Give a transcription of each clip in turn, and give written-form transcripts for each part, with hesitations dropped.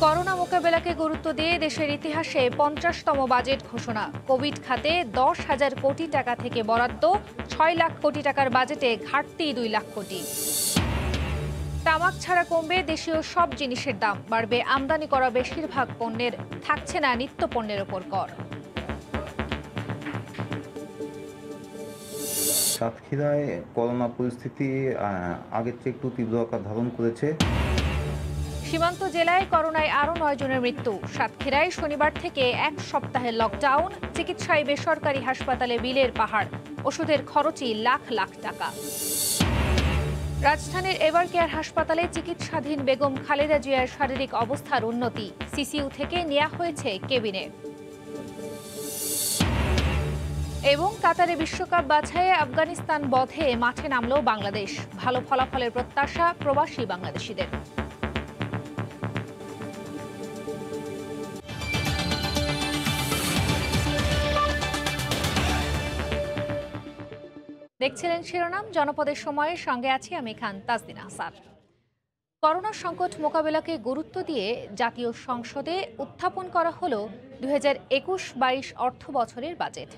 Corona মোকাবেলাকে গুরুত্ব দিয়ে দেশের ইতিহাসে 50তম বাজেট ঘোষণা। কোভিড খাতে 10,000 কোটি টাকা থেকে বরাদ্দ 6 লাখ কোটি টাকার বাজেটে ঘাটতি 2 লাখ কোটি। তামাক ছাড়া কমবে দেশীয় সব জিনিসের দাম, বাড়বে আমদানি করা বেশিরভাগ পণ্যের, থাকছে না নিত্য পণ্যের ওপর কর। সাতক্ষীরায় করোনা পরিস্থিতি আগের চেয়ে একটু তীব্র আকার ধারণ করেছে। সীমান্ত জেলায় করোনায় আরও 9 জনের মৃত্যু। সাতক্ষীরায় শনিবার থেকে 1 সপ্তাহের লকডাউন। চিকিৎসায় বেসরকারি হাসপাতালে বিলের পাহাড়, ওষুধের খরচই লাখ লাখ টাকা। রাজধানীর এভার কেয়ার হাসপাতালে চিকিৎসাধীন বেগম খালেদা জিয়ার শারীরিক অবস্থার উন্নতি, সিসিইউ থেকে নেওয়া হয়েছে কেবিনে। এবং কাতারে বিশ্বকাপ বাছাইয়ে আফগানিস্তান বধে মাঠে নামল বাংলাদেশ। ভালো ফলাফলের প্রত্যাশা প্রবাসী বাংলাদেশিদের। দেখছিলেন শিরোনাম, জনপদের সময়ের সঙ্গে আছি আমি খান তাজদিন আহসান। করোনা সংকট মোকাবেলাকে গুরুত্ব দিয়ে জাতীয় সংসদে উত্থাপন করা হলো 2021-22 অর্থ বছরের বাজেট।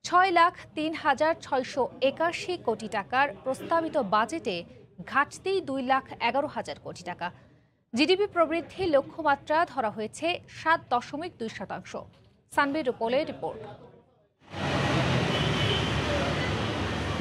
6,03,681 কোটি টাকার প্রস্তাবিত বাজেটে ঘাটতি 2,11,000 কোটি টাকা। জিডিপি প্রবৃদ্ধির লক্ষ্যমাত্রা ধরা হয়েছে 7.2%। সানবির রুপলের রিপোর্ট।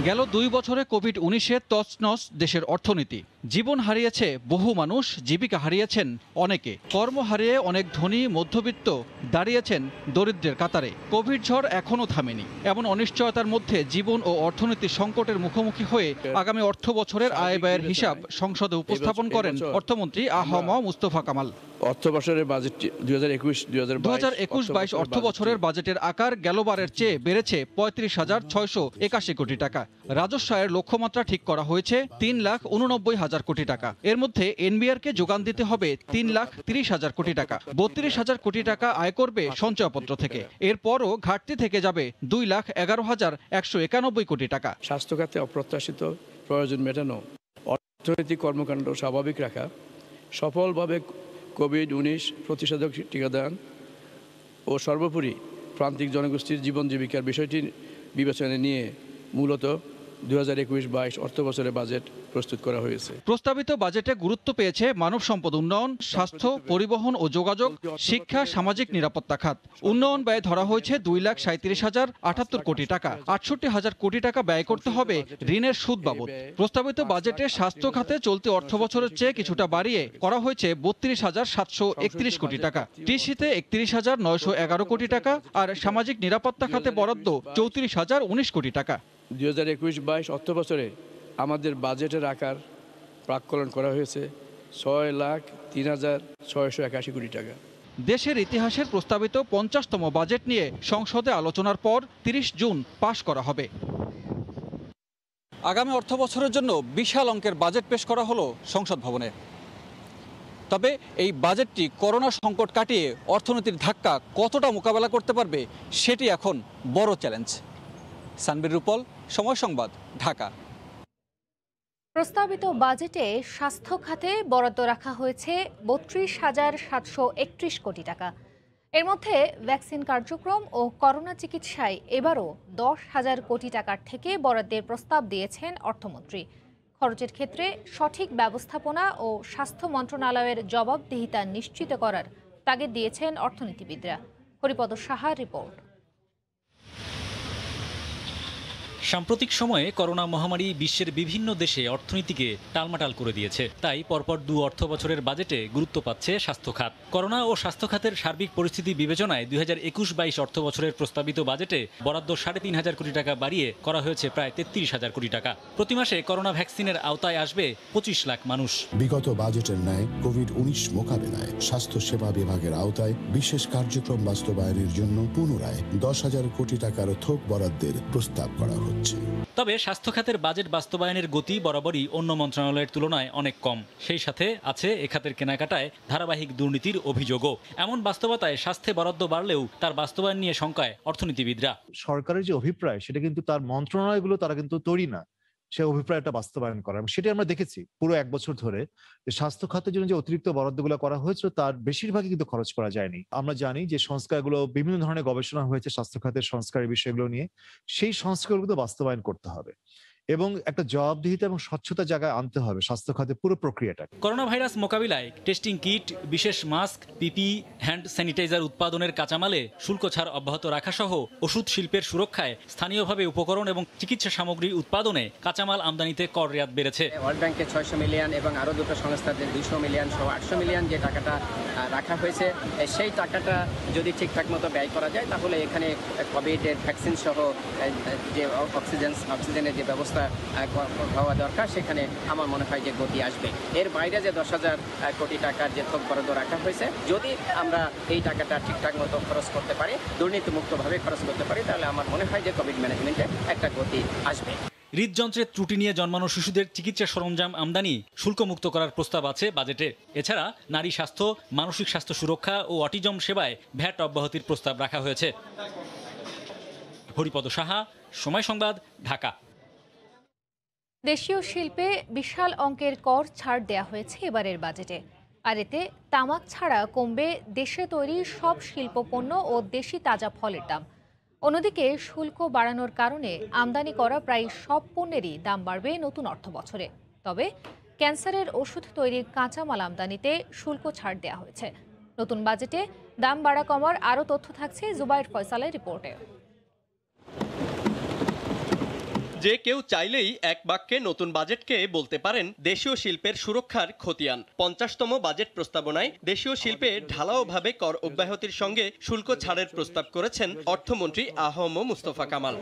গেল 2 বছরে কোভিড-19-এ তছনছ দেশের অর্থনীতি। জীবন হারিয়েছে বহু মানুষ, জীবিকা হারিয়েছেন অনেকে। কর্ম হারিয়ে অনেক ধনী মধ্যবিত্ত দাঁড়িয়েছেন দরিদ্রের কাতারে। কোভিড ঝড় এখনও থামেনি। এমন অনিশ্চয়তার মধ্যে জীবন ও অর্থনীতির সংকটের মুখোমুখি হয়ে আগামী অর্থ বছরের আয় ব্যয়ের হিসাব সংসদে উপস্থাপন করেন অর্থমন্ত্রী আ.হ.ম মুস্তফা কামাল। অর্থ বছরের বাজেট 2021-22 অর্থ বছরের বাজেটের আকার গেলবারের চেয়ে বেড়েছে 35,681 কোটি টাকা। রাজস্ব আয়ের লক্ষ্যমাত্রা ঠিক করা হয়েছে 3,89,000 কোটি টাকা। এর মধ্যে এনবিআরকে যোগান দিতে হবে 3,30,000 কোটি টাকা। 32,000 কোটি টাকা আয় করবে সঞ্চয়পত্র থেকে। এরপরও ঘাটতি থেকে যাবে 2,11,191 কোটি টাকা। স্বাস্থ্য খাতে অপ্রত্যাশিত প্রয়োজন মেটানো, অর্থনৈতিক কর্মকাণ্ড স্বাভাবিক রাখা, সফলভাবে কোভিড-19 প্রতিষেধক টিকাদান ও সর্বোপরি প্রান্তিক জনগোষ্ঠীর জীবন জীবিকার বিষয়টি বিবেচনায় নিয়ে মূলত 2021-22 অর্থ বছরের বাজেট প্রস্তুত করা হয়েছে। প্রস্তাবিত বাজেটে গুরুত্ব পেয়েছে মানব সম্পদ উন্নয়ন, স্বাস্থ্য, পরিবহন ও যোগাযোগ, শিক্ষা, সামাজিক নিরাপত্তা খাত। উন্নয়ন ব্যয় ধরা হয়েছে 2,37,078 কোটি টাকা। 68,000 কোটি টাকা ব্যয় করতে হবে ঋণের সুদ বাবদ। প্রস্তাবিত বাজেটে স্বাস্থ্য খাতে চলতি অর্থ বছরের চেয়ে কিছুটা বাড়িয়ে করা হয়েছে 32,731 কোটি টাকা। কৃষিতে 31,911 কোটি টাকা আর সামাজিক নিরাপত্তা খাতে বরাদ্দ 34,019 কোটি টাকা। 2021-22 অর্থ বছরে আমাদের বাজেটের আকার প্রাক্কলন করা হয়েছে 6,03,681 কোটি টাকা। দেশের ইতিহাসের প্রস্তাবিত 50তম বাজেট নিয়ে সংসদে আলোচনার পর 30 জুন পাশ করা হবে। আগামী অর্থ বছরের জন্য বিশাল অঙ্কের বাজেট পেশ করা হলো সংসদ ভবনে। তবে এই বাজেটটি করোনা সংকট কাটিয়ে অর্থনীতির ধাক্কা কতটা মোকাবেলা করতে পারবে সেটি এখন বড় চ্যালেঞ্জ। সানবির রুপল, সময় সংবাদ, ঢাকা। প্রস্তাবিত বাজেটে স্বাস্থ্য খাতে বরাদ্দ রাখা হয়েছে 32,731 কোটি টাকা। এর মধ্যে ভ্যাকসিন কার্যক্রম ও করোনা চিকিৎসায় এবারও 10,000 কোটি টাকার থেকে বরাদ্দের প্রস্তাব দিয়েছেন অর্থমন্ত্রী। খরচের ক্ষেত্রে সঠিক ব্যবস্থাপনা ও স্বাস্থ্য মন্ত্রণালয়ের জবাবদিহিতা নিশ্চিত করার তাগিদ দিয়েছেন অর্থনীতিবিদরা। হরিপদ সাহার রিপোর্ট। সাম্প্রতিক সময়ে করোনা মহামারী বিশ্বের বিভিন্ন দেশে অর্থনীতিকে টালমাটাল করে দিয়েছে। তাই পরপর 2 অর্থ বছরের বাজেটে গুরুত্ব পাচ্ছে স্বাস্থ্য খাত। করোনা ও স্বাস্থ্য খাতের সার্বিক পরিস্থিতি বিবেচনায় 2021-22 অর্থ বছরের প্রস্তাবিত বাজেটে বরাদ্দ 3,500 কোটি টাকা বাড়িয়ে করা হয়েছে প্রায় 33,000 কোটি টাকা। প্রতি মাসে করোনা ভ্যাকসিনের আওতায় আসবে 25 লাখ মানুষ। বিগত বাজেটের ন্যায় কোভিড-19 মোকাবেলায় স্বাস্থ্য সেবা বিভাগের আওতায় বিশেষ কার্যক্রম বাস্তবায়নের জন্য পুনরায় 10,000 কোটি টাকার থোক বরাদ্দের প্রস্তাব করা হচ্ছে। তবে স্বাস্থ্য খাতের বাজেট বাস্তবায়নের গতি বরাবরই অন্য মন্ত্রণালয়ের তুলনায় অনেক কম। সেই সাথে আছে এ খাতের কেনাকাটায় ধারাবাহিক দুর্নীতির অভিযোগও। এমন বাস্তবতায় স্বাস্থ্যে বরাদ্দ বাড়লেও তার বাস্তবায়ন নিয়ে শঙ্কায় অর্থনীতিবিদরা। সরকারের যে অভিপ্রায় সেটা কিন্তু তার মন্ত্রণালয়গুলো তারা কিন্তু তৈরি না, সে অভিপ্রায়টা বাস্তবায়ন করা, এবং সেটি আমরা দেখেছি পুরো 1 বছর ধরে যে স্বাস্থ্য খাতের জন্য যে অতিরিক্ত বরাদ্দগুলো করা হয়েছিল তার বেশিরভাগই কিন্তু খরচ করা যায়নি। আমরা জানি যে সংস্কারগুলো, বিভিন্ন ধরনের গবেষণা হয়েছে স্বাস্থ্য খাতের সংস্কারের বিষয়গুলো নিয়ে, সেই সংস্কারগুলো বাস্তবায়ন করতে হবে এবং একটা জবাবদিহিতা এবং স্বচ্ছতা জায়গায় আনতে হবে স্বাস্থ্য খাতের পুরো প্রক্রিয়াটা। করোনা ভাইরাস মোকাবিলায় টেস্টিং কিট, বিশেষ মাস্ক, পিপি, হ্যান্ড স্যানিটাইজার উৎপাদনের কাঁচামালে শুল্ক ছাড় অব্যাহত রাখা সহ ওষুধ শিল্পের সুরক্ষায় স্থানীয়ভাবে উপকরণ এবং চিকিৎসা সামগ্রী উৎপাদনে কাঁচামাল আমদানিতে কর রেয়াত বেড়েছে। ওয়ার্ল্ড ব্যাংকে 600 মিলিয়ন এবং আরও দুটো সংস্থাদের 200 মিলিয়ন সহ 800 মিলিয়ন যে টাকাটা রাখা হয়েছে, সেই টাকাটা যদি ঠিকঠাক মতো ব্যয় করা যায় তাহলে এখানে কোভিডের ভ্যাকসিন সহ যে অক্সিজেনের যে ব্যবস্থা হওয়া দরকার সেখানে আমার মনে হয় যে গতি আসবে। এর বাইরে যে 10,000 কোটি টাকার যে থোক বরাদ্দ রাখা হয়েছে, যদি আমরা এই টাকাটা ঠিকঠাক মতো খরচ করতে পারি, দুর্নীতিমুক্তভাবে খরচ করতে পারি, তাহলে আমার মনে হয় যে কোভিড ম্যানেজমেন্টে একটা গতি আসবে। হৃদযন্ত্রের ত্রুটি নিয়ে জন্মানো শিশুদের চিকিৎসা সরঞ্জাম আমদানি শুল্কমুক্ত করার প্রস্তাব আছে বাজেটে। এছাড়া নারী স্বাস্থ্য, মানসিক স্বাস্থ্য সুরক্ষা ও অটিজম সেবায় ভ্যাট অব্যাহতির প্রস্তাব রাখা হয়েছে। হরিপদ সাহা, সময় সংবাদ, ঢাকা। দেশীয় শিল্পে বিশাল অঙ্কের কর ছাড় দেয়া হয়েছে এবারের বাজেটে। আর এতে তামাক ছাড়া কমবে দেশে তৈরি সব শিল্পপণ্য ও দেশি তাজা ফলের দাম। অন্যদিকে শুল্ক বাড়ানোর কারণে আমদানি করা প্রায় সব পণ্যেরই দাম বাড়বে নতুন অর্থবছরে। তবে ক্যান্সারের ওষুধ তৈরির কাঁচামাল আমদানিতে শুল্ক ছাড় দেওয়া হয়েছে। নতুন বাজেটে দাম বাড়া কমার আরও তথ্য থাকছে জুবাইর ফয়সালের রিপোর্টে। যে কেউ চাইলেই এক বাক্যে নতুন বাজেটকে বলতে পারেন দেশীয় শিল্পের সুরক্ষার খতিয়ান। 50তম বাজেট প্রস্তাবনায় দেশীয় শিল্পে ঢালাওভাবে কর অব্যাহতির সঙ্গে শুল্ক ছাড়ের প্রস্তাব করেছেন অর্থমন্ত্রী আ.হ.ম মুস্তফা কামাল।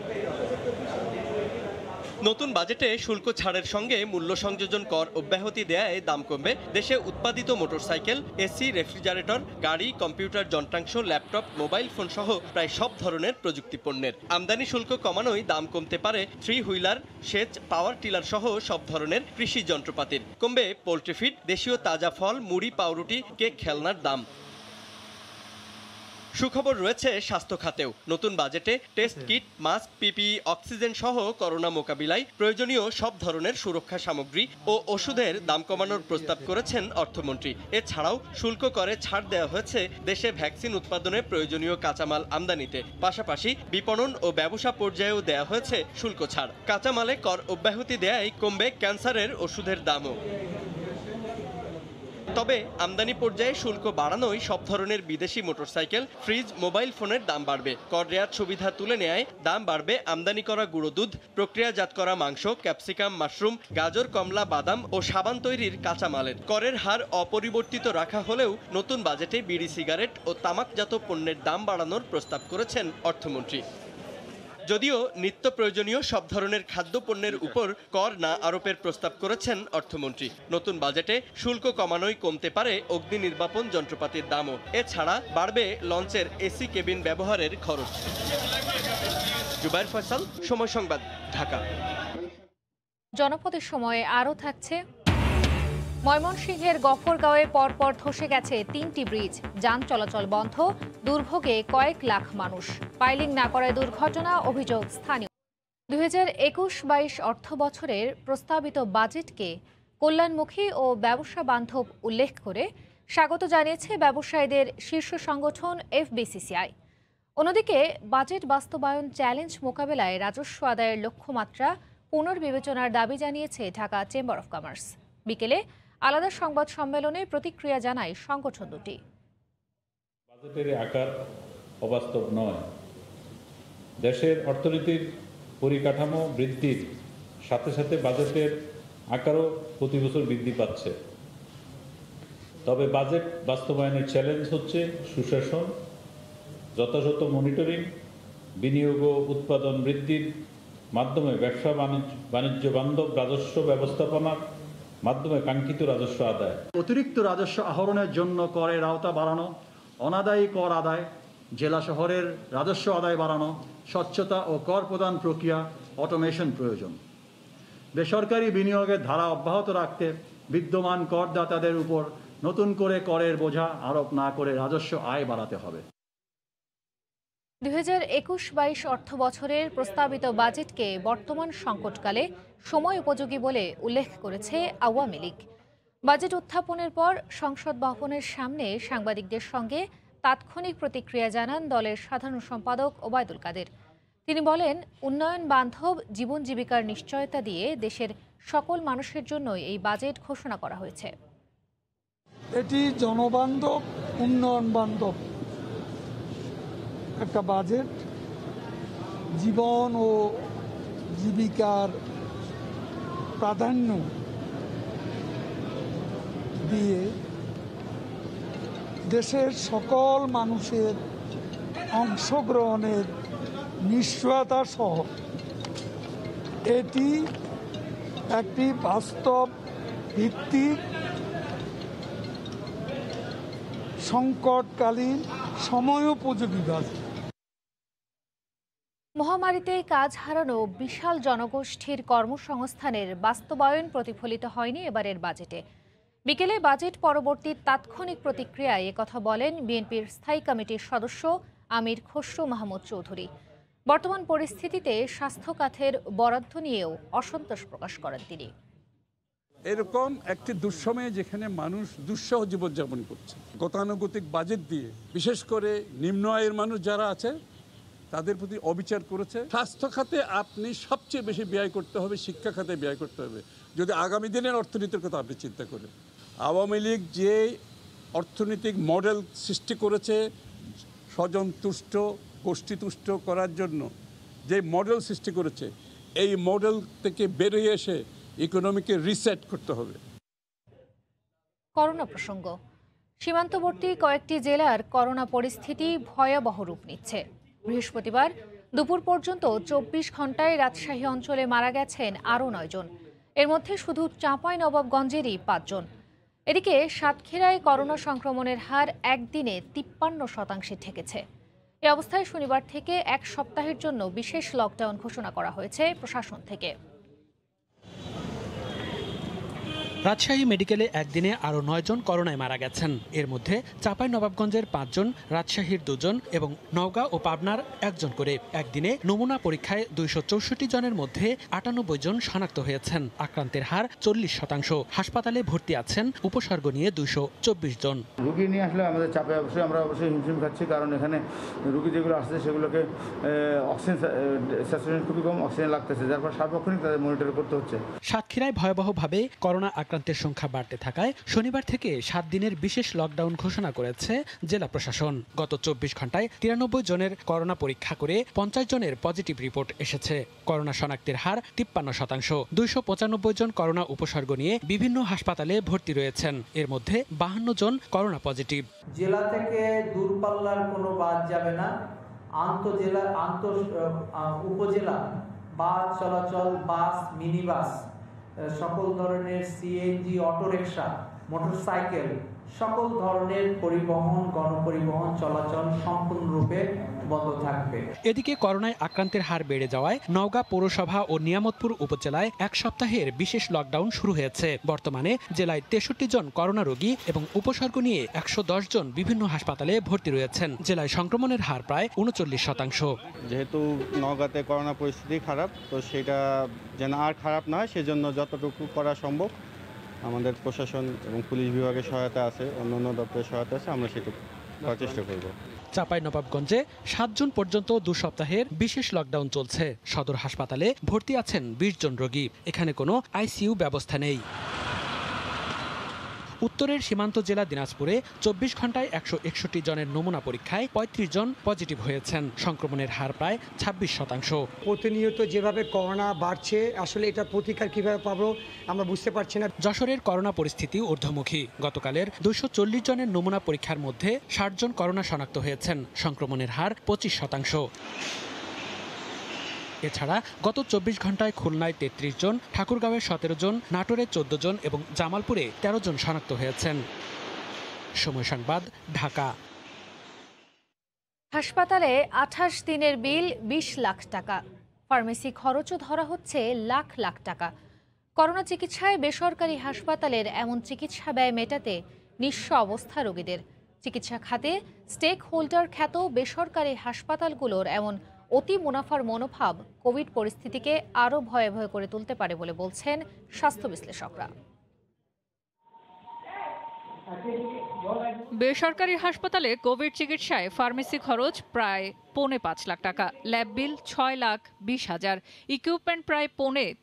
নতুন বাজেটে শুল্ক ছাড়ের সঙ্গে মূল্য সংযোজন কর অব্যাহতি দেয়ায় দাম কমবে দেশে উৎপাদিত মোটরসাইকেল, এসি, রেফ্রিজারেটর, গাড়ি, কম্পিউটার যন্ত্রাংশ, ল্যাপটপ, মোবাইল ফোন সহ প্রায় সব ধরনের প্রযুক্তি পণ্যের। আমদানি শুল্ক কমানোয় দাম কমতে পারে 3 হুইলার, সেচ, পাওয়ার টিলার সহ সব ধরনের কৃষি যন্ত্রপাতির। কমবে পোল্ট্রি ফিড, দেশীয় তাজা ফল, মুড়ি, পাউরুটি, কেক, খেলনার দাম। সুখবর রয়েছে স্বাস্থ্য খাতেও। নতুন বাজেটে test kit, mask, PPE, oxygen সহ করোনা মোকাবিলায় প্রয়োজনীয় সব ধরনের সুরক্ষা সামগ্রী ও ওষুধের দাম কমানোর প্রস্তাব করেছেন অর্থমন্ত্রী। এছাড়াও শুল্ক করে ছাড় দেওয়া হয়েছে দেশে ভ্যাকসিন উৎপাদনে প্রয়োজনীয় কাঁচামাল আমদানিতে। পাশাপাশি বিপণন ও ব্যবসা পর্যায়েও দেওয়া হয়েছে শুল্ক ছাড়। কাঁচামালে কর অব্যাহতি দেয়ায় কমবে ক্যান্সারের ওষুধের দামও। তবে আমদানি পর্যায়ে শুল্ক বাড়ানোয় সব ধরনের বিদেশি মোটরসাইকেল, ফ্রিজ, মোবাইল ফোনের দাম বাড়বে। কর রেয়াত সুবিধা তুলে নেয় দাম বাড়বে আমদানি করা গুঁড়ো দুধ, প্রক্রিয়াজাত করা মাংস, ক্যাপসিকাম, মাশরুম, গাজর, কমলা, বাদাম ও সাবান তৈরির কাঁচামালের। করের হার অপরিবর্তিত রাখা হলেও নতুন বাজেটে বিড়ি, সিগারেট ও তামাকজাত পণ্যের দাম বাড়ানোর প্রস্তাব করেছেন অর্থমন্ত্রী। যদিও নিত্য প্রয়োজনীয় সব ধরনের খাদ্যপণ্যের উপর কর না আরোপের প্রস্তাব করেছেন অর্থমন্ত্রী। নতুন বাজেটে শুল্ক কমানোয় কমতে পারে অগ্নি নির্বাপন যন্ত্রপাতির দামও। এছাড়া বাড়বে লঞ্চের এসি কেবিন ব্যবহারের খরচ। জুবাইর ফয়সাল, সময় সংবাদ, ঢাকা। জনপদের সময়ে আরও থাকছে। ময়মনসিংহের গফরগাঁওয়ে পরপর ধসে গেছে 3টি ব্রিজ, যান চলাচল বন্ধ, দুর্ভোগে কয়েক লাখ মানুষ। পাইলিং না করায় দুর্ঘটনা, অভিযোগ স্থানীয়। 2021-22 অর্থ বছরের প্রস্তাবিত বাজেটকে কল্যাণমুখী ও ব্যবসা বান্ধব উল্লেখ করে স্বাগত জানিয়েছে ব্যবসায়ীদের শীর্ষ সংগঠন FBCCI। অন্যদিকে বাজেট বাস্তবায়ন চ্যালেঞ্জ মোকাবেলায় রাজস্ব আদায়ের লক্ষ্যমাত্রা পুনর্বিবেচনার দাবি জানিয়েছে ঢাকা চেম্বার অফ কমার্স। বিকেলে আলাদা সংবাদ সম্মেলনে প্রতিক্রিয়া জানায় সংগঠন দুটি। বাজেটের আকার অবাস্তব নয়। দেশের অর্থনীতির পরিকাঠামো বৃদ্ধির সাথে সাথে বাজেটের আকারও প্রতি বছর বৃদ্ধি পাচ্ছে। তবে বাজেট বাস্তবায়নের চ্যালেঞ্জ হচ্ছে সুশাসন, যথাযথ মনিটরিং, বিনিয়োগ ও উৎপাদন বৃদ্ধির মাধ্যমে ব্যবসা বাণিজ্য বান্ধব রাজস্ব ব্যবস্থাপনার মাধ্যমে কাঙ্ক্ষিত রাজস্ব আদায়। অতিরিক্ত রাজস্ব আহরণের জন্য করের আওতা বাড়ানো, অনাদায়ী কর আদায়, জেলা শহরের রাজস্ব আদায় বাড়ানো, স্বচ্ছতা ও কর প্রদান প্রক্রিয়া অটোমেশন প্রয়োজন। বেসরকারি বিনিয়োগের ধারা অব্যাহত রাখতে বিদ্যমান করদাতাদের উপর নতুন করে করের বোঝা আরোপ না করে রাজস্ব আয় বাড়াতে হবে। 2021-22 অর্থ বছরের প্রস্তাবিত বাজেটকে বর্তমান সংকটকালে সময় উপযোগী বলে উল্লেখ করেছে আওয়ামী লীগ। বাজেট উত্থাপনের পর সংসদ ভবনের সামনে সাংবাদিকদের সঙ্গে তাৎক্ষণিক প্রতিক্রিয়া জানান দলের সাধারণ সম্পাদক ওবায়দুল কাদের। তিনি বলেন, উন্নয়ন বান্ধব জীবন জীবিকার নিশ্চয়তা দিয়ে দেশের সকল মানুষের জন্যই এই বাজেট ঘোষণা করা হয়েছে। এটি জনবান্ধব, উন্নয়ন বান্ধব একটা বাজেট। জীবন ও জীবিকার প্রাধান্য দিয়ে দেশের সকল মানুষের অংশগ্রহণের নিশ্চয়তা সহ এটি একটি বাস্তব ভিত্তিক সংকটকালীন সময়োপযোগী বাজেট। মহামারীতে কাজ হারানো বিশাল জনগোষ্ঠীর কর্মসংস্থানের বাস্তবায়ন প্রতিফলিত হয়নি এবারের বাজেটে। বিকেলে বাজেট পরবর্তী তাৎক্ষণিক প্রতিক্রিয়ায় একথা বলেন বিএনপির স্থায়ী কমিটির সদস্য আমির খসরু মাহমুদ চৌধুরী। বর্তমান পরিস্থিতিতে স্বাস্থ্য খাতের বরাদ্দ নিয়েও অসন্তোষ প্রকাশ করেন তিনি। এরকম একটি দুঃসময়ে যেখানে মানুষ দুঃসহ জীবনযাপন করছে, গতানুগতিক বাজেট দিয়ে বিশেষ করে নিম্ন আয়ের মানুষ যারা আছে তাদের প্রতি অবিচার করেছে। স্বাস্থ্য খাতে আপনি সবচেয়ে বেশি ব্যয় করতে হবে, শিক্ষা খাতে ব্যয় করতে হবে যদি আগামী দিনের অর্থনীতির কথা আপনি চিন্তা করেন। আওয়ামী লীগ যে অর্থনৈতিক মডেল সৃষ্টি করেছে স্বজন তুষ্ট, গোষ্ঠী তুষ্ট করার জন্য যে মডেল সৃষ্টি করেছে, এই মডেল থেকে বেরিয়ে এসে ইকোনমিকে রিসেট করতে হবে। করোনা প্রসঙ্গ। সীমান্তবর্তী কয়েকটি জেলার করোনা পরিস্থিতি ভয়াবহ রূপ নিচ্ছে। বৃহস্পতিবার দুপুর পর্যন্ত 24 ঘন্টায় রাজশাহী অঞ্চলে মারা গেছেন আরও 9 জন। এর মধ্যে শুধু চাঁপাইনবাবগঞ্জেরই 5 জন। এদিকে সাতক্ষীরায় করোনা সংক্রমণের হার একদিনে 53% ঠেকেছে। এ অবস্থায় শনিবার থেকে এক সপ্তাহের জন্য বিশেষ লকডাউন ঘোষণা করা হয়েছে প্রশাসন থেকে। রাজশাহী মেডিকেলে একদিনে আরও 9 জন করোনায় মারা গেছেন। এর মধ্যে চাঁপাইনবাবগঞ্জের 5 জন, রাজশাহীর 2 জন এবং নওগাঁ ও পাবনার 1 জন করে একদিনে নমুনা পরীক্ষায় 264 জনের মধ্যে 98 জন শনাক্ত হয়েছেন। আক্রান্তের হার 40%। হাসপাতালে ভর্তি আছেন উপসর্গ নিয়ে 224 জন। রোগী নিয়ে আসলে আমাদের চাপে আমরা অবশ্যই হিমশিম খাচ্ছি, কারণ এখানে রোগী যেগুলো আসছে সেগুলোকে অক্সিজেন স্যাচুরেশন খুবই কম, অক্সিজেন লাগতেছে, যার ফলে সার্বক্ষণিক তাদের মনিটর করতে হচ্ছে। সাতক্ষীরায় ভয়াবহভাবে করোনা আক্রান্তের সংখ্যা বাড়তে থাকায় শনিবার থেকে 7 দিনের বিশেষ লকডাউন ঘোষণা করেছে জেলা প্রশাসন। গত 24 ঘন্টায় 93 জনের করোনা পরীক্ষা করে 50 জনের পজিটিভ রিপোর্ট এসেছে। করোনা শনাক্তের হার 53%। 295 জন করোনা উপসর্গ নিয়ে বিভিন্ন হাসপাতালে ভর্তি রয়েছেন। এর মধ্যে 52 জন করোনা পজিটিভ। জেলা থেকে দূরপাল্লার কোনো বাদ যাবে না। আন্তঃজেলা উপজেলা বাস চলাচল, বাস, মিনি বাস, সকল ধরনের সিএনজি, অটোরিকশা, মোটরসাইকেল, সকল ধরনের পরিবহন, গণপরিবহন চলাচল সম্পূর্ণরূপে বন্ধ থাকবে। এদিকে করোনায় আক্রান্তের হার বেড়ে যাওয়ায় নওগাঁ পৌরসভা ও নিয়ামতপুর উপজেলায় এক সপ্তাহের বিশেষ লকডাউন শুরু হয়েছে। বর্তমানে জেলায় 63 জন করোনা রোগী এবং উপসর্গ নিয়ে 110 জন বিভিন্ন হাসপাতালে ভর্তি রয়েছেন। জেলায় সংক্রমণের হার প্রায় 39%। যেহেতু নওগাঁতে করোনা পরিস্থিতি খারাপ, তো সেটা যেন আর খারাপ না হয় সেজন্য যতটুকু করা সম্ভব আমাদের প্রশাসন এবং পুলিশ বিভাগের সহায়তা আছে, অন্যান্য দপ্তরের সহায়তা আছে, আমরা সেটুকু করার চেষ্টা করব। চাঁপাইনবাবগঞ্জে 7 জুন পর্যন্ত 2 সপ্তাহের বিশেষ লকডাউন চলছে। সদর হাসপাতালে ভর্তি আছেন 20 জন রোগী। এখানে কোনো আইসিইউ ব্যবস্থা নেই। উত্তরের সীমান্ত জেলা দিনাজপুরে 24 ঘন্টায় 161 জনের নমুনা পরীক্ষায় 35 জন পজিটিভ হয়েছেন। সংক্রমণের হার প্রায় 26%। প্রতিনিয়ত যেভাবে করোনা বাড়ছে, আসলে এটা প্রতিকার কিভাবে পাবো আমরা বুঝতে পারছি না। যশোরের করোনা পরিস্থিতি ঊর্ধ্বমুখী। গতকালের 240 জনের নমুনা পরীক্ষার মধ্যে 60 জন করোনা শনাক্ত হয়েছেন। সংক্রমণের হার 25%। এছাড়া গত 24 ঘন্টায় খুলনায় 33 জন, ঠাকুরগাঁওয়ে 17 জন, নাটোরে 14 জন এবং জামালপুরে 13 জন শনাক্ত হয়েছেন। সময় সংবাদ, ঢাকা। হাসপাতালে 28 দিনের বিল 20 লাখ টাকা। ফার্মেসি খরচও ধরা হচ্ছে লাখ লাখ টাকা। করোনা চিকিৎসায় বেসরকারি হাসপাতালের এমন চিকিৎসা ব্যয় মেটাতে নিঃস্ব অবস্থা রোগীদের। চিকিৎসা খাতে স্টেক হোল্ডার খ্যাত বেসরকারি হাসপাতালগুলোর এমন অতি মুনাফার মনোভাব কোভিড পরিস্থিতিকে আরও ভয়াবহ করে তুলতে পারে বলে বলছেন স্বাস্থ্য বিশ্লেষকরা। বেসরকারি হাসপাতালে কোভিড চিকিৎসায় ফার্মেসি খরচ প্রায় ৫.৫ লাখ টাকা, ল্যাব বিল ৬,২০,০০০, ইকুইপমেন্ট প্রায়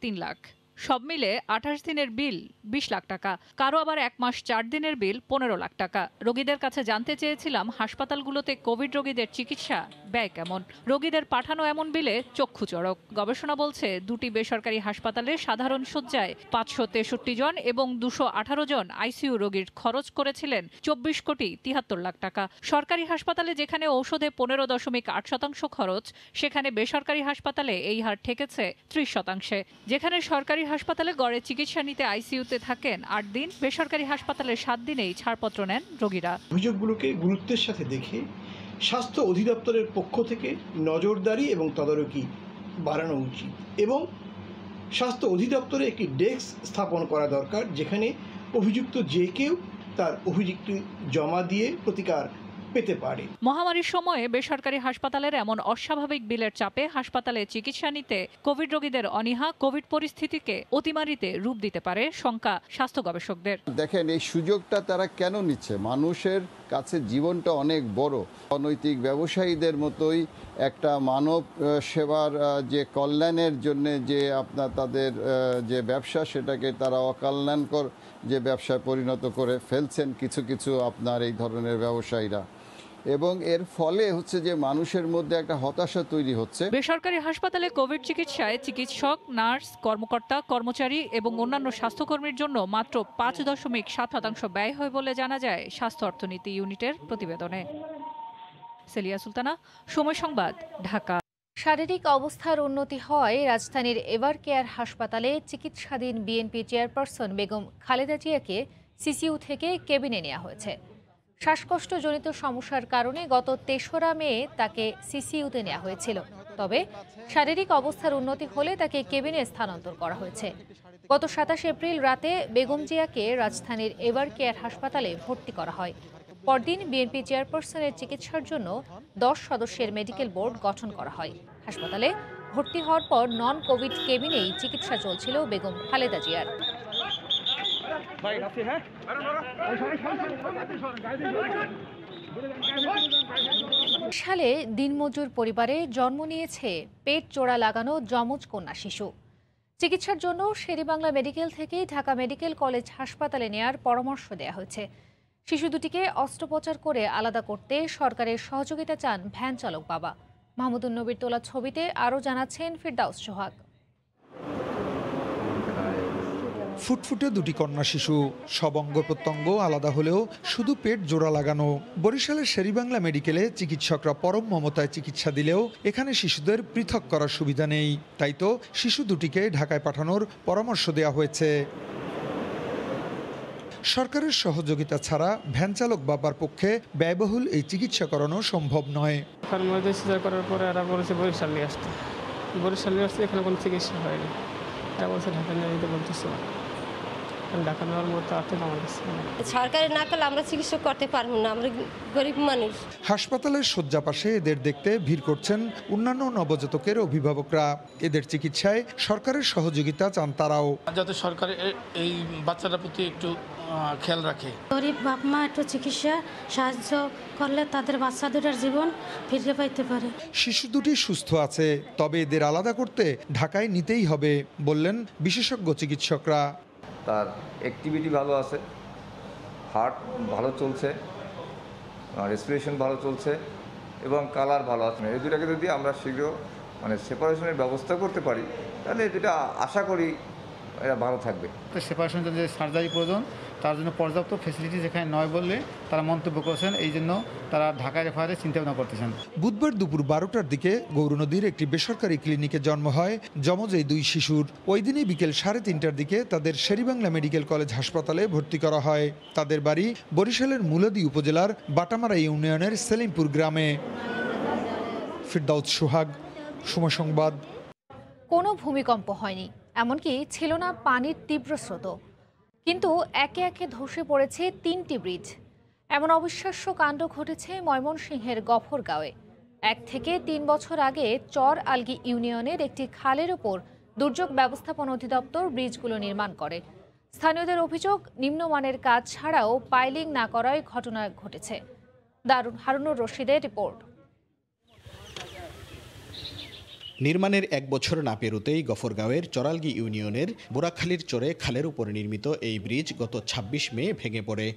৩ লাখ। সব মিলে ২৮ দিনের বিল ২০ লাখ টাকা, কারো আবার ১ মাস ৪ দিনের বিল ১৫ লাখ টাকা। রোগীদের কাছে জানতে চেয়েছিলাম হাসপাতালগুলোতে কোভিড রোগীদের চিকিৎসা ব্যয় কেমন। রোগীদের পাঠানো এমন বিলে চক্ষু চড়ক। গবেষণা বলছে দুটি বেসরকারি হাসপাতালে সাধারণ শয্যায় ৫৬৩ জন এবং ২১৮ জন আইসিইউ রোগীর খরচ করেছিলেন ২৪,৭৩ লাখ টাকা। সরকারি হাসপাতালে যেখানে ঔষধে ১৫.৮% খরচ, সেখানে বেসরকারি হাসপাতালে এই হার ঠেকেছে ৩০%। যেখানে সরকারি হাসপাতালে গড়ে চিকিৎসা নিতে আইসিইউতে থাকেন ৮ দিন, বেসরকারি হাসপাতালে ৭ দিনেই ছাড়পত্র নেন রোগীরা। অভিযোগগুলোকে গুরুত্বের সাথে দেখে স্বাস্থ্য অধিদপ্তরের পক্ষ থেকে নজরদারি এবং তদারকি বাড়ানো উচিত এবং স্বাস্থ্য অধিদপ্তরে একটি ডেস্ক স্থাপন করা দরকার, যেখানে অভিযুক্ত যে কেউ তার অভিযোগটি জমা দিয়ে প্রতিকার পেতে পারে। মহামারীর সময়ে বেসরকারি হাসপাতালের এমন অস্বাভাবিক বিলের চাপে হাসপাতালে চিকিৎসা নিতে কোভিড রোগীদের অনীহা কোভিড পরিস্থিতিকে অতিমারিতে রূপ দিতে পারে শঙ্কা স্বাস্থ্য গবেষকদের। দেখেন, এই সুযোগটা তারা কেন নিচ্ছে? মানুষের কাছে জীবনটা অনেক বড়। অনৈতিক ব্যবসায়ীদের মতোই একটা মানব সেবার যে কল্যাণের জন্য যে আপনার তাদের যে ব্যবসা, সেটাকে তারা অকল্যাণকর যে ব্যবসায় পরিণত করে ফেলছেন কিছু কিছু আপনার এই ধরনের ব্যবসায়ীরা, এবং এর ফলে হচ্ছে যে মানুষের মধ্যে একটা হতাশা তৈরি হচ্ছে। বেসরকারি হাসপাতালে কোভিড চিকিৎসায় চিকিৎসক, নার্স, কর্মকর্তা, কর্মচারী এবং অন্যান্য স্বাস্থ্যকর্মীর জন্য মাত্র ৫.৭% ব্যয় হয় বলে জানা যায় স্বাস্থ্য অর্থনীতি ইউনিটের প্রতিবেদনে। সেলিয়া সুলতানা, সময় সংবাদ, ঢাকা। শারীরিক অবস্থার উন্নতি হওয়ায় রাজধানীর এভার কেয়ার হাসপাতালে চিকিৎসাধীন বিএনপি চেয়ারপারসন বেগম খালেদা জিয়াকে সিসিইউ থেকে কেবিনে নেওয়া হয়েছে। শ্বাসকষ্টজনিত সমস্যার কারণে গত ৩রা মে তাকে সিসিইউতে নেওয়া হয়েছিল। তবে শারীরিক অবস্থার উন্নতি হলে তাকে কেবিনে স্থানান্তর করা হয়েছে। গত ২৭ এপ্রিল রাতে বেগম জিয়াকে রাজধানীর এভার কেয়ার হাসপাতালে ভর্তি করা হয়। পরদিন বিএনপি চেয়ারপারসনের চিকিৎসার জন্য ১০ সদস্যের মেডিকেল বোর্ড গঠন করা হয়। হাসপাতালে ভর্তি হওয়ার পর নন কোভিড কেবিনেই চিকিৎসা চলছিল বেগম খালেদা জিয়ার। সালে দিনমজুর পরিবারে জন্ম নিয়েছে পেট জোড়া লাগানো যমজ কন্যা শিশু। চিকিৎসার জন্য শেরেবাংলা মেডিকেল থেকে ঢাকা মেডিকেল কলেজ হাসপাতালে নেয়ার পরামর্শ দেওয়া হয়েছে। শিশু দুটিকে অস্ত্রোপচার করে আলাদা করতে সরকারের সহযোগিতা চান ভ্যান চালক বাবা। মাহমুদুন নবীর তোলা ছবিতে আরও জানাচ্ছেন ফিরদাউস সোহাগ। ফুটফুটে দুটি কন্যা শিশু, সব অঙ্গ প্রত্যঙ্গ আলাদা হলেও শুধু পেট জোড়া লাগানো। বরিশালের শেরেবাংলা মেডিকেলে চিকিৎসকরা পরম মমতায় চিকিৎসা দিলেও এখানে শিশুদের পৃথক করার সুবিধা নেই। তাই তো শিশু দুটিকে ঢাকায় পাঠানোর পরামর্শ দেওয়া হয়েছে। সরকারের সহযোগিতা ছাড়া ভ্যান চালক বাবার পক্ষে ব্যয়বহুল এই চিকিৎসা করানো সম্ভব নয়। করার পরে এরা বলেছে বরিশাল নিয়ে আসতে, এখানে কোনো চিকিৎসা হয়নি। এরা বলছে ঢাকা নিয়ে যেতে বলতেছে, ঢাকা নেওয়ার মতো আর্থিক আমার কাছে সরকারের না করলে আমরা চিকিৎসা করতে পারবো না, আমরা গরিব মানুষ। হাসপাতালের শয্যা পাশে এদের দেখতে ভিড় করছেন অন্যান্য নবজাতকের অভিভাবকরা। এদের চিকিৎসায় সরকারের সহযোগিতা চান তারাও, যাতে সরকার এই বাচ্চাটার প্রতি একটু খেয়াল রাখে। গরিব বাপ মা একটু চিকিৎসা সাহায্য করলে তাদের বাচ্চা দুটার জীবন ফিরে পাইতে পারে। শিশু দুটি সুস্থ আছে, তবে এদের আলাদা করতে ঢাকায় নিতেই হবে বললেন বিশেষজ্ঞ চিকিৎসকরা। তার অ্যাক্টিভিটি ভালো আছে, হার্ট ভালো চলছে, রেসপিরেশন ভালো চলছে এবং কালার ভালো আছে। এই দুটাকে যদি আমরা শীঘ্র সেপারেশনের ব্যবস্থা করতে পারি, তাহলে যেটা আশা করি এরা ভালো থাকবে। সেপারেশনের জন্য যে সার্জারি প্রয়োজন, তার জন্য পর্যাপ্ত ফ্যাসিলিটি যেখানে নয় বললে তারা মন্তব্য করেছেন, এই জন্য তারা ঢাকায় রেফারের চিন্তা ভাবনা করতেছেন। বুধবার দুপুর 12টার দিকে গৌরনদীর একটি বেসরকারি ক্লিনিকে জন্ম হয় যমজ এই দুই শিশুর। ওই দিনই বিকেল 3:30টার দিকে তাদের শেরেবাংলা মেডিকেল কলেজ হাসপাতালে ভর্তি করা হয়। তাদের বাড়ি বরিশালের মুলাদী উপজেলার বাটামারা ইউনিয়নের সেলিমপুর গ্রামে। ফিরদাউস সোহাগ, সময় সংবাদ। কোনো ভূমিকম্প হয়নি, এমনকি ছিল না পানির তীব্র স্রোত, কিন্তু একে একে ধসে পড়েছে 3টি ব্রিজ। এমন অবিশ্বাস্য কাণ্ড ঘটেছে ময়মনসিংহের গফরগাঁওয়ে। 1 থেকে 3 বছর আগে চর আলগি ইউনিয়নের একটি খালের ওপর দুর্যোগ ব্যবস্থাপনা অধিদপ্তর ব্রিজগুলো নির্মাণ করে। স্থানীয়দের অভিযোগ, নিম্নমানের কাজ ছাড়াও পাইলিং না করায় ঘটনা ঘটেছে। হারুনুর রশিদের রিপোর্ট। নির্মাণের 1 বছর না পেরোতেই গফরগাঁওয়ের চরালগি ইউনিয়নের বোরাখালীর চরে খালের উপর নির্মিত এই ব্রিজ গত 26 মে ভেঙে পড়ে।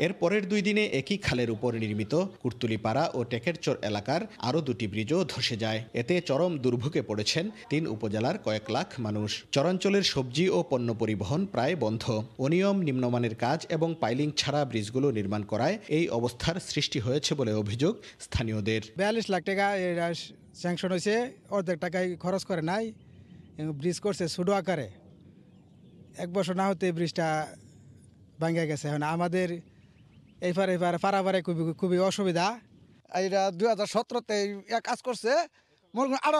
এর পরের 2 দিনে একই খালের উপর নির্মিত কুর্তুলিপাড়া ও টেকেরচর এলাকার আরও 2টি ব্রিজও ধসে যায়। এতে চরম দুর্ভোগে পড়েছেন 3 উপজেলার কয়েক লাখ মানুষ। চরাঞ্চলের সবজি ও পণ্য পরিবহন প্রায় বন্ধ। অনিয়ম, নিম্নমানের কাজ এবং পাইলিং ছাড়া ব্রিজগুলো নির্মাণ করায় এই অবস্থার সৃষ্টি হয়েছে বলে অভিযোগ স্থানীয়দের। 42 লাখ টাকা স্যাংশন হয়েছে, অর্ধেক টাকায় খরচ করে নাই, ব্রিজ করছে ছোট আকারে। 1 বছর না হতে ব্রিজটা ভাঙে গেছে। এখন আমাদের এইবার পারাবারে খুবই অসুবিধা। এটা 2017-তে কাজ করছে, মনে করুন আরো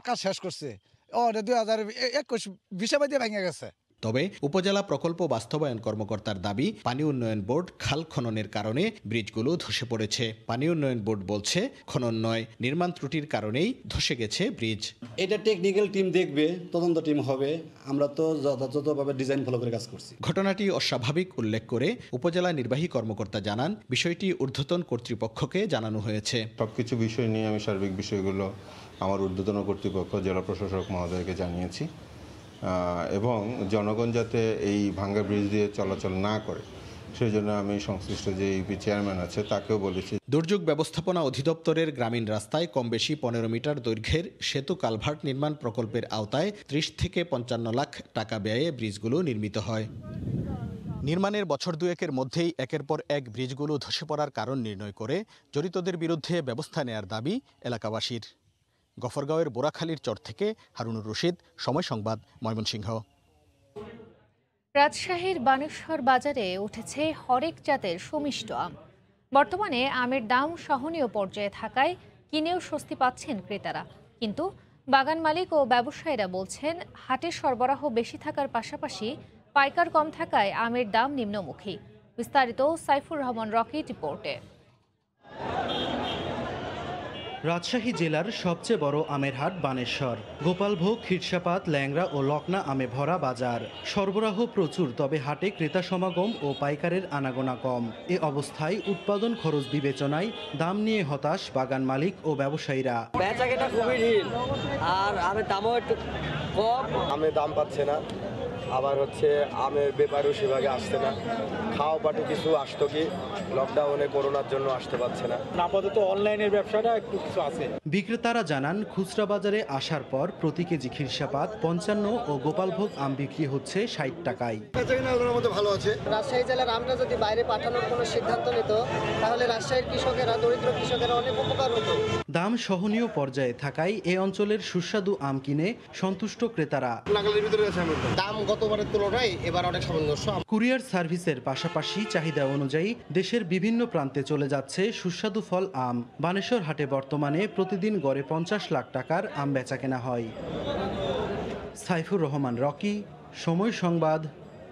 কাজ শেষ করছে, 2021-20 দিয়ে ভেঙে গেছে। তবে উপজেলা প্রকল্প বাস্তবায়ন কর্মকর্তার দাবি, পানি উন্নয়ন বোর্ড খাল খননের কারণে ব্রিজগুলো ধসে পড়েছে। পানি উন্নয়ন বোর্ড বলছে খনন নয়, নির্মাণ ত্রুটির কারণেই ধসে গেছে ব্রিজ। এটা টেকনিক্যাল টিম দেখবে, তদন্ত টিম হবে, আমরা তো যথাযথভাবে ডিজাইন ফলো করে কাজ করছি। ঘটনাটি অস্বাভাবিক উল্লেখ করে উপজেলা নির্বাহী কর্মকর্তা জানান, বিষয়টি ঊর্ধ্বতন কর্তৃপক্ষকে জানানো হয়েছে। সবকিছু বিষয় নিয়ে আমি সার্বিক বিষয়গুলো আমার ঊর্ধ্বতন কর্তৃপক্ষ, জেলা প্রশাসক মহোদয়কে জানিয়েছি এবং জনগণ যাতে এই ভাঙ্গা ব্রিজ দিয়ে চলাচল না করে সেই জন্য আমি সংশ্লিষ্ট যে ইউপি চেয়ারম্যান আছে তাকেও বলেছি। দুর্যোগ ব্যবস্থাপনা অধিদপ্তরের গ্রামীণ রাস্তায় কম বেশি 15 মিটার দৈর্ঘ্যের সেতু কালভার্ট নির্মাণ প্রকল্পের আওতায় 30 থেকে 55 লাখ টাকা ব্যয়ে ব্রিজগুলো নির্মিত হয়। নির্মাণের বছর 2-এর মধ্যেই একের পর এক ব্রিজগুলো ধসে পড়ার কারণ নির্ণয় করে জড়িতদের বিরুদ্ধে ব্যবস্থা নেয়ার দাবি এলাকাবাসীর। গফরগাঁওয়ের বোরাখালীর চর থেকে হারুনুর রশিদ, সময় সংবাদ, ময়মনসিংহ। রাজশাহীর বানেশ্বর বাজারে উঠেছে হরেক জাতের সুমিষ্ট আম। বর্তমানে আমের দাম সহনীয় পর্যায়ে থাকায় কিনেও স্বস্তি পাচ্ছেন ক্রেতারা। কিন্তু বাগান মালিক ও ব্যবসায়ীরা বলছেন, হাটে সরবরাহ বেশি থাকার পাশাপাশি পাইকার কম থাকায় আমের দাম নিম্নমুখী। বিস্তারিত সাইফুর রহমান রকি রিপোর্টে। রাজশাহী জেলার সবচেয়ে বড় আমের হাট বানেশ্বর। গোপালভোগ, খিরসাপাত, ল্যাংড়া ও লকনা আমে ভরা বাজার। সরবরাহ প্রচুর, তবে হাটে ক্রেতা সমাগম ও পাইকারের আনাগোনা কম। এ অবস্থায় উৎপাদন খরচ বিবেচনায় দাম নিয়ে হতাশ বাগান মালিক ও ব্যবসায়ীরা। বেচাকেনা খুবই ঢিল আর আমের দামও একটু কম। আমের দাম পাচ্ছে না, আবার আমের ব্যাপারও সেভাবে আসছে না। খাওয়া পাটে কিছু আসতো কি, লকডাউনে করোনার জন্য আসতে পারছে না। আপাতত অনলাইনের ব্যবসাটা একটু কিছু আছে। বিক্রেতারা জানান, খুচরা বাজারে আসার পর প্রতি কেজি খিরসাপাত 55 ও গোপালভোগ আম বিক্রি হচ্ছে 60 টাকায়। ভালো আছে। রাজশাহী জেলার আমটা যদি বাইরে পাঠানোর কোনো সিদ্ধান্ত নিত, তাহলে রাজশাহীর কৃষকেরা, দরিদ্র কৃষকেরা অনেক উপকার হতো। দাম সহনীয় পর্যায়ে থাকায় এ অঞ্চলের সুস্বাদু আম কিনে সন্তুষ্ট ক্রেতারা। দাম গতবারের তুলনায় এবার অনেক সামঞ্জস্য। কুরিয়ার সার্ভিসের পাশাপাশি চাহিদা অনুযায়ী দেশের বিভিন্ন প্রান্তে চলে যাচ্ছে সুস্বাদু ফল আম। বানেশ্বর হাটে বর্তমানে প্রতিদিন গড়ে 50 লাখ টাকার আম বেচাকেনা হয়। সাইফুর রহমান রকি, সময় সংবাদ,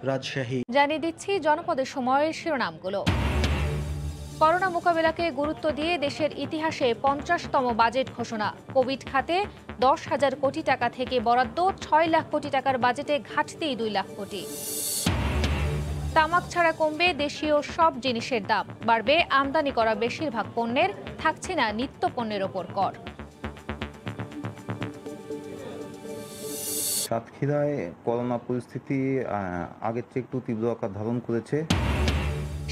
রাজশাহী। জানিয়ে দিচ্ছি জনপদের সময়ের শিরোনামগুলো। করোনা মোকাবিলাকে গুরুত্ব দিয়ে দেশের ইতিহাসে 50তম বাজেট ঘোষণা। কোভিড খাতে 10,000 কোটি টাকা থেকে বরাদ্দ, 6 লাখ কোটি টাকার বাজেটে ঘাটতি 2 লাখ কোটি। তামাক ছাড়া কমবে দেশীয় সব জিনিসের দাম, বাড়বে আমদানি করা বেশিরভাগ পণ্যের, থাকছে না নিত্য পণ্যের ওপর কর। সাতক্ষীরায় করোনা পরিস্থিতি আগের চেয়ে একটু তীব্র আকার ধারণ করেছে।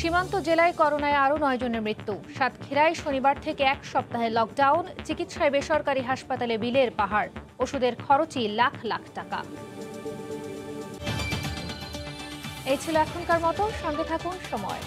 সীমান্ত জেলায় করোনায় আরও 9 জনের মৃত্যু। সাতক্ষীরায় শনিবার থেকে 1 সপ্তাহে লকডাউন, চিকিৎসায় বেসরকারি হাসপাতালে বিলের পাহাড়, ওষুধের খরচই লাখ লাখ টাকা। এই ছিল এখনকার মতো, সঙ্গে থাকুন সময়।